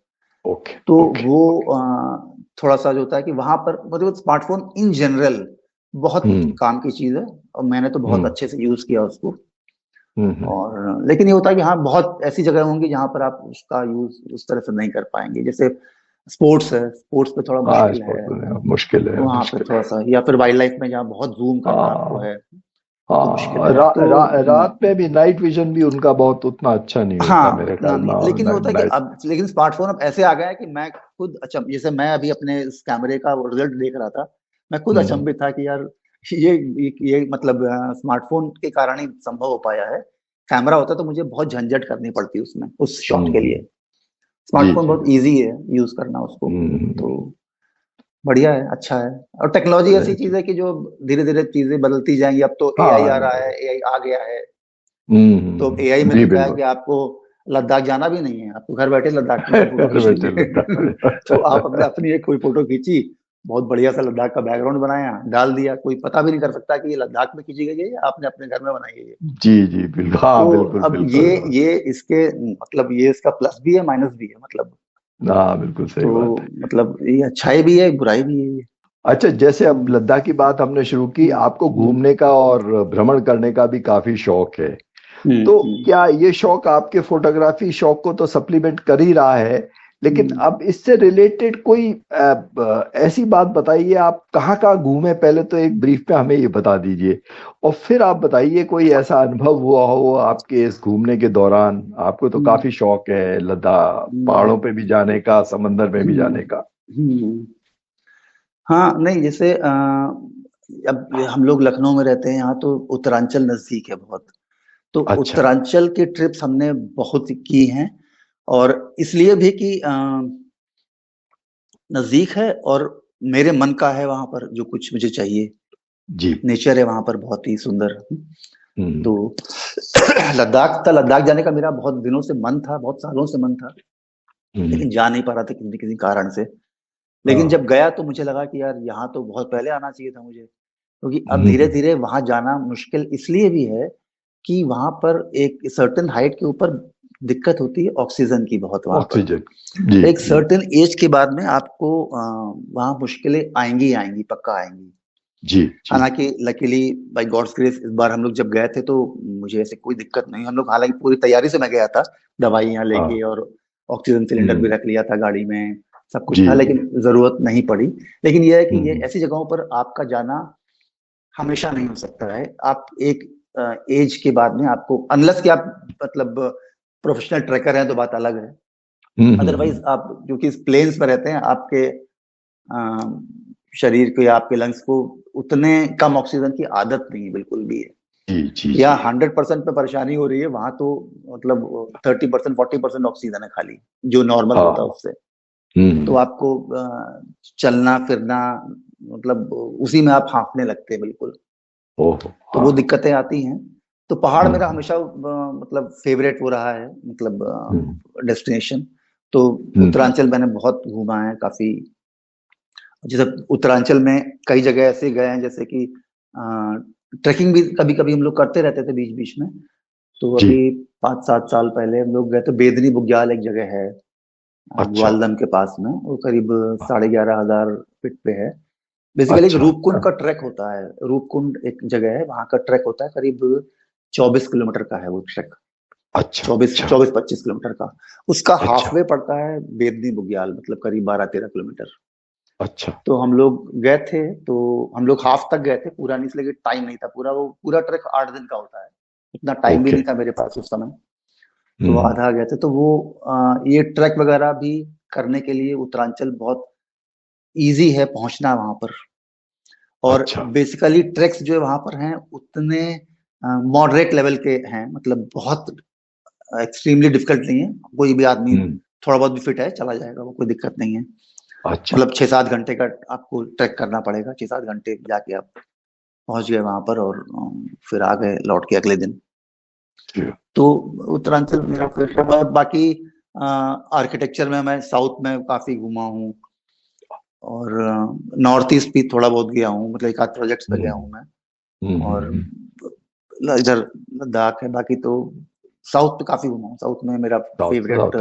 ओके तो ओके। वो थोड़ा सा जो होता है कि वहां पर, मतलब स्मार्टफोन इन जनरल बहुत हम्म काम की चीज है, और मैंने तो बहुत हम्म अच्छे से यूज किया उसको। हम्म। और लेकिन ये होता है कि हाँ, बहुत ऐसी जगह होंगी जहां पर आप उसका यूज उस तरह से नहीं कर पाएंगे। जैसे स्पोर्ट्स है, स्पोर्ट्स पे थोड़ा हाँ मुश्किल है, स्पोर्ट मुश्किल है वहां पे मुश्किल थोड़ा है। सा, या फिर वाइल्ड लाइफ में जहाँ बहुत जूम करना आपको हाँ है, तो मुश्किल हाँ है। तो रात में भी नाइट विजन भी उनका बहुत उतना अच्छा नहीं होता हाँ, मेरे उतना ख्याल में। नहीं, और लेकिन ये होता है कि नाइट। अब, लेकिन स्मार्टफोन अब ऐसे आ गए हैं कि मैं खुद जैसे मैं अभी अपने इस कैमरे का रिजल्ट देख रहा था, मैं खुद हम्म। अचंभित था कि यार ये मतलब स्मार्टफोन के कारण ही संभव हो पाया है। कैमरा होता तो मुझे बहुत झंझट करनी पड़ती उसमें, उस शॉट के लिए। जी स्मार्टफोन जी। बहुत इजी है यूज करना उसको। तो हम्म। बढ़िया है, अच्छा है। और टेक्नोलॉजी ऐसी नहीं, चीज है कि जो धीरे धीरे चीजें बदलती जाएंगी। अब तो एआई हाँ आ रहा है, एआई आ गया है। तो एआई में जी तो क्या है कि बिल्कुल। आपको लद्दाख जाना भी नहीं है, आपको घर बैठे लद्दाख में फोटो खींच बैठे लीजिए। लद्दाख। तो आप अपनी एक कोई फोटो खींची, बहुत बढ़िया सा लद्दाख का बैकग्राउंड बनाया, डाल दिया, कोई पता भी नहीं कर सकता कि ये लद्दाख में खींची गई है या आपने अपने घर में बनाई है ये। जी जी बिल्कुल, हाँ तो बिल्कुल अब बिल्कुल। ये इसके मतलब ये इसका प्लस भी है माइनस भी है, मतलब हाँ बिल्कुल सही तो बात है। मतलब ये अच्छाई भी है बुराई भी है ये। अच्छा, जैसे अब लद्दाख की बात हमने शुरू की, आपको घूमने का और भ्रमण करने का भी काफी शौक है, तो क्या ये शौक आपके फोटोग्राफी शौक को तो सप्लीमेंट कर ही रहा है, लेकिन अब इससे रिलेटेड कोई ऐसी बात बताइए, आप कहाँ कहाँ घूमे, पहले तो एक ब्रीफ में हमें ये बता दीजिए, और फिर आप बताइए कोई ऐसा अनुभव हुआ हो आपके इस घूमने के दौरान। आपको तो काफी शौक है लद्दाख, पहाड़ों पे भी जाने का, समंदर में भी जाने का। हाँ नहीं, जैसे अब हम लोग लखनऊ में रहते हैं, यहाँ तो उत्तरांचल नजदीक है बहुत, तो अच्छा। उत्तरांचल के ट्रिप्स हमने बहुत की हैं, और इसलिए भी कि नजदीक है और मेरे मन का है वहां पर जो कुछ मुझे चाहिए। जी। नेचर है वहां पर बहुत ही सुंदर। तो लद्दाख जाने का मेरा बहुत दिनों से मन था, बहुत सालों से मन था, लेकिन जा नहीं पा रहा था किसी न किसी कारण से। लेकिन जब गया तो मुझे लगा कि यार यहाँ तो बहुत पहले आना चाहिए था मुझे, क्योंकि अब धीरे धीरे वहां जाना मुश्किल इसलिए भी है कि वहां पर एक सर्टेन हाइट के ऊपर दिक्कत होती है ऑक्सीजन की बहुत वहां पर। ऑक्सीजन एक सर्टेन एज के बाद में आपको वहां मुश्किलें आएंगी पक्का आएंगी। जी। हालांकि लकीली बाय गॉड्स ग्रेस इस बार हम लोग जब गए थे तो मुझे ऐसे कोई दिक्कत नहीं। हम लोग हालांकि पूरी तैयारी से मैं गया था, दवाइयां लेके और ऑक्सीजन सिलेंडर भी रख लिया था गाड़ी में, सब कुछ था, लेकिन जरूरत नहीं पड़ी। लेकिन यह है कि ये ऐसी जगहों पर आपका जाना हमेशा नहीं हो सकता है। आप एक एज के बाद में आपको, अनलेस कि आप मतलब प्रोफेशनल ट्रैकर हैं तो बात अलग है, अदरवाइज आप क्योंकि प्लेन्स पर रहते हैं, आपके शरीर को या आपके लंग्स को उतने कम ऑक्सीजन की आदत नहीं है बिल्कुल भी है। या 100% पे परेशानी हो रही है, वहां तो मतलब 30% 40% ऑक्सीजन है खाली, जो नॉर्मल होता है उससे। तो आपको चलना फिरना मतलब उसी में आप हाँफने लगते हैं बिल्कुल। तो वो दिक्कतें आती हैं। तो पहाड़ मेरा हमेशा मतलब फेवरेट वो रहा है, मतलब डेस्टिनेशन। तो उत्तरांचल मैंने बहुत घूमा है काफी। जैसे उत्तरांचल में कई जगह ऐसे गए हैं, जैसे कि ट्रैकिंग भी कभी कभी हम लोग करते रहते थे बीच बीच में। तो अभी 5-7 साल पहले हम लोग गए थे बेदनी बुग्याल, एक जगह है ग्वालदम के पास में, वो करीब 11,500 फीट पे है। बेसिकली एक रूपकुंड का ट्रैक होता है। रूपकुंड एक जगह है, वहां का ट्रैक होता है, करीब 24 किलोमीटर का है वो ट्रैक। 24-25 किलोमीटर का। उसका हाफवे पड़ता है बेदनी बुग्याल, मतलब करीब 12-13 किलोमीटर। अच्छा। तो हम लोग गए थे, तो हम लोग हाफ तक गए थे, पूरा नहीं, इसलिए टाइम नहीं था पूरा। वो पूरा ट्रैक 8 दिन का होता है, इतना टाइम भी नहीं था मेरे पास उस समय, तो आधा गए थे। तो वो ये ट्रैक वगैरह भी करने के लिए उत्तरांचल बहुत इजी है पहुंचना वहां पर। और बेसिकली ट्रैक्स जो वहां पर हैं उतने मॉडरेट लेवल के हैं, मतलब बहुत एक्सट्रीमली डिफिकल्ट नहीं है। कोई भी आदमी थोड़ा बहुत भी फिट है चला जाएगा, वो कोई दिक्कत नहीं है। मतलब 6-7 घंटे का आपको ट्रैक करना पड़ेगा, 6-7 घंटे जाके आप पहुंच गए वहां पर, और फिर आ गए लौट के अगले दिन। तो उत्तरांचल मेरा फेवरेट है। बाकी आर्किटेक्चर में मैं साउथ में काफी घूमा हूँ, और नॉर्थ ईस्ट भी थोड़ा बहुत गया हूँ, मतलब एक आध प्रोजेक्ट्स पे गया हूँ मैं। और इधर लद्दाख है। बाकी तो साउथ पे काफी घूमा हूँ। साउथ में मेरा फेवरेट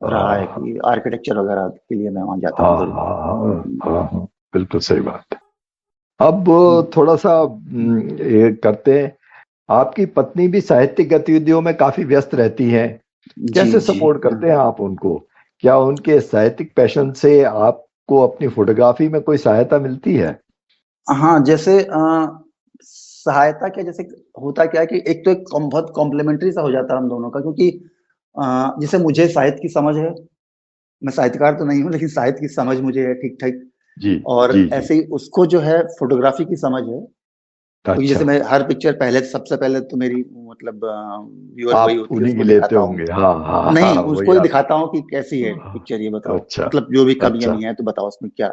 रहा है कि आर्किटेक्चर वगैरह के लिए मैं वहां जाता हूँ। बिल्कुल सही बात है। अब थोड़ा सा ये करते हैं, आपकी पत्नी भी साहित्यिक गतिविधियों में काफी व्यस्त रहती हैं, कैसे सपोर्ट करते हैं आप उनको? क्या उनके साहित्यिक पैशन से आपको अपनी फोटोग्राफी में कोई सहायता मिलती है? हाँ, जैसे सहायता क्या, जैसे होता क्या है कि एक तो एक बहुत कॉम्प्लीमेंट्री सा हो जाता है हम दोनों का, क्योंकि जैसे मुझे साहित्य की समझ है, मैं साहित्यकार तो नहीं हूँ, लेकिन साहित्य की समझ मुझे है ठीक ठाक। और ऐसे ही उसको जो है फोटोग्राफी की समझ है। क्योंकि जैसे मैं हर पिक्चर सबसे पहले तो मेरी मतलब व्यूअर वही होती है, उसको दिखाता हूँ। नहीं, उसको ही दिखाता हूँ कि कैसी है पिक्चर, ये बताओ। मतलब जो भी कमियां है तो बताओ उसमें क्या।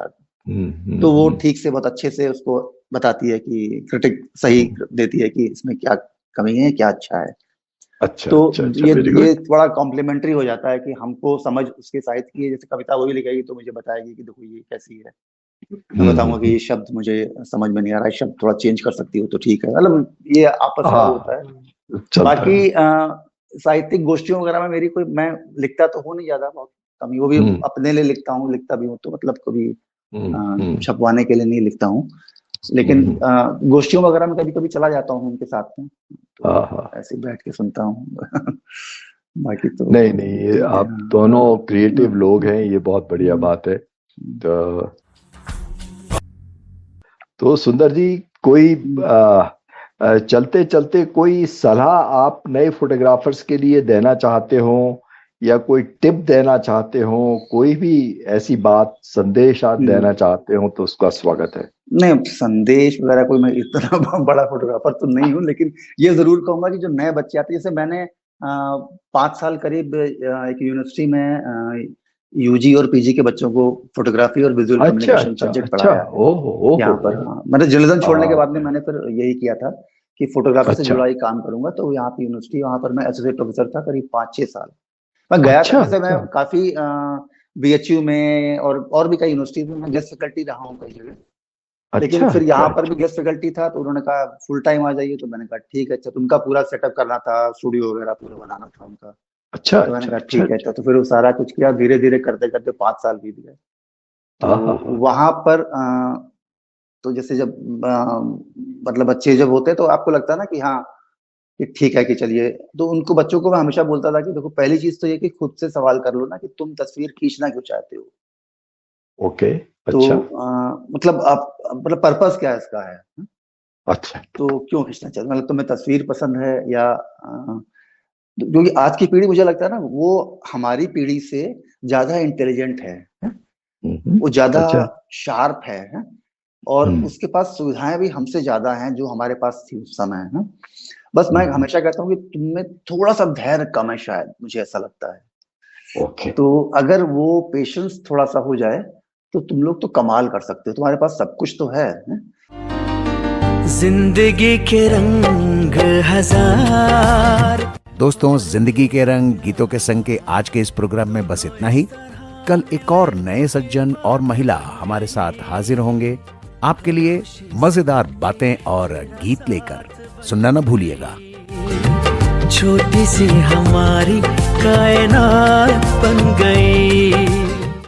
तो वो ठीक से बहुत अच्छे से उसको बताती है कि क्रिटिक सही देती है कि इसमें क्या कमी है, क्या अच्छा है। अच्छा तो अच्छा अच्छा, वेरी ये गुड। थोड़ा कॉम्प्लीमेंट्री हो जाता है कि हमको समझ उसके साहित्य की है। जैसे कविता वो भी लिखेगी तो मुझे बताएगी कि देखो ये कैसी है, मैं बताऊंगा कि हम्म। ये शब्द मुझे समझ में नहीं आ रहा है, शब्द थोड़ा चेंज कर सकती हो तो ठीक है, मतलब ये आपस में वो होता है। हाँ, चलता है। बाकी साहित्यिक गोष्ठियों वगैरह में मेरी कोई, मैं लिखता तो हूँ नहीं ज्यादा, बहुत कम ही, वो भी हम्म अपने लिए लिखता हूँ, लिखता भी हूँ तो मतलब कभी हम्म छपवाने के लिए नहीं लिखता हूँ। लेकिन हम्म, गोष्ठियों वगैरह में कभी कभी चला जाता हूँ उनके साथ में, तो हाँ हाँ। ऐसे ही बैठ के सुनता हूँ। बाकी तो नहीं नहीं, ये ठीक है। आप दोनों क्रिएटिव लोग हैं, हम्म, ये बहुत बढ़िया हम्म, बात है। तो सुंदर जी, कोई चलते चलते कोई सलाह आप नए फोटोग्राफर्स के लिए देना चाहते हो, या कोई टिप देना चाहते हो, कोई भी ऐसी बात, संदेश आप हम्म। देना चाहते हो तो उसका स्वागत है। नहीं, संदेश वगैरह कोई, मैं इतना बड़ा फोटोग्राफर तो नहीं हूँ, लेकिन ये जरूर कहूंगा कि जो नए बच्चे आते हैं, जैसे मैंने 5 साल करीब एक यूनिवर्सिटी में यूजी और पीजी के बच्चों को फोटोग्राफी और विजुअल अच्छा कम्युनिकेशन अच्छा सब्जेक्ट अच्छा, पढ़ाया है ओहो ओहो यहाँ पर। ओहो। हाँ, मैंने जर्नलिज्म छोड़ने के बाद में आ, मैंने फिर यही किया था कि फोटोग्राफी से अच्छा जुड़ा ही काम करूंगा, तो यहाँ पे यूनिवर्सिटी, वहाँ पर मैं एसोसिएट प्रोफेसर था करीब 5-6 साल। मैं गया था, अच्छा वैसे मैं अच्छा काफी बीएचयू में और भी कई यूनिवर्सिटीज में मैं गेस्ट फैकल्टी रहा हूँ कई जगह। लेकिन अच्छा फिर अच्छा यहाँ पर अच्छा भी गेस्ट फैकल्टी था तो उन्होंने कहा फुल टाइम आ जाइए, तो मैंने कहा ठीक है। अच्छा, तो उनका पूरा सेटअप करना था, स्टूडियो वगैरह पूरा बनाना था उनका, अच्छा तो मैंने अच्छा कहा अच्छा ठीक है। अच्छा। अच्छा, तो फिर वो सारा कुछ किया, धीरे धीरे करते करते 5 साल बीत गए। तो हाँ हाँ हाँ। वहां पर तो जैसे जब मतलब बच्चे जब होते हैं तो आपको लगता है ना कि हाँ, कि ठीक है कि चलिए, तो उनको बच्चों को मैं हमेशा बोलता था कि देखो, पहली चीज तो ये कि खुद से सवाल कर लो ना कि तुम तस्वीर खींचना क्यों चाहते हो। ओके। तो अच्छा मतलब आप, मतलब पर्पस क्या है इसका है, अच्छा। तो क्यों खींचना चाहते हो, मतलब तुम्हें तस्वीर पसंद है या क्योंकि आज की पीढ़ी, मुझे लगता है ना, वो हमारी पीढ़ी से ज्यादा इंटेलिजेंट है? हम्म, वो ज्यादा अच्छा। शार्प है? और हम्म उसके पास सुविधाएं भी हमसे ज्यादा हैं जो हमारे पास थी उस समय है। बस मैं हम्म, हमेशा कहता हूँ कि तुममें थोड़ा सा धैर्य कम है शायद, मुझे ऐसा लगता है। ओके। तो अगर वो पेशेंस थोड़ा सा हो जाए तो तुम लोग तो कमाल कर सकते हो, तुम्हारे पास सब कुछ तो है? जिंदगी के रंग हजार। दोस्तों, जिंदगी के रंग गीतों के संग के आज के इस प्रोग्राम में बस इतना ही। कल एक और नए सज्जन और महिला हमारे साथ हाजिर होंगे आपके लिए मजेदार बातें और गीत लेकर। सुनना न भूलिएगा। छोटी सी हमारी कायनात बन गई।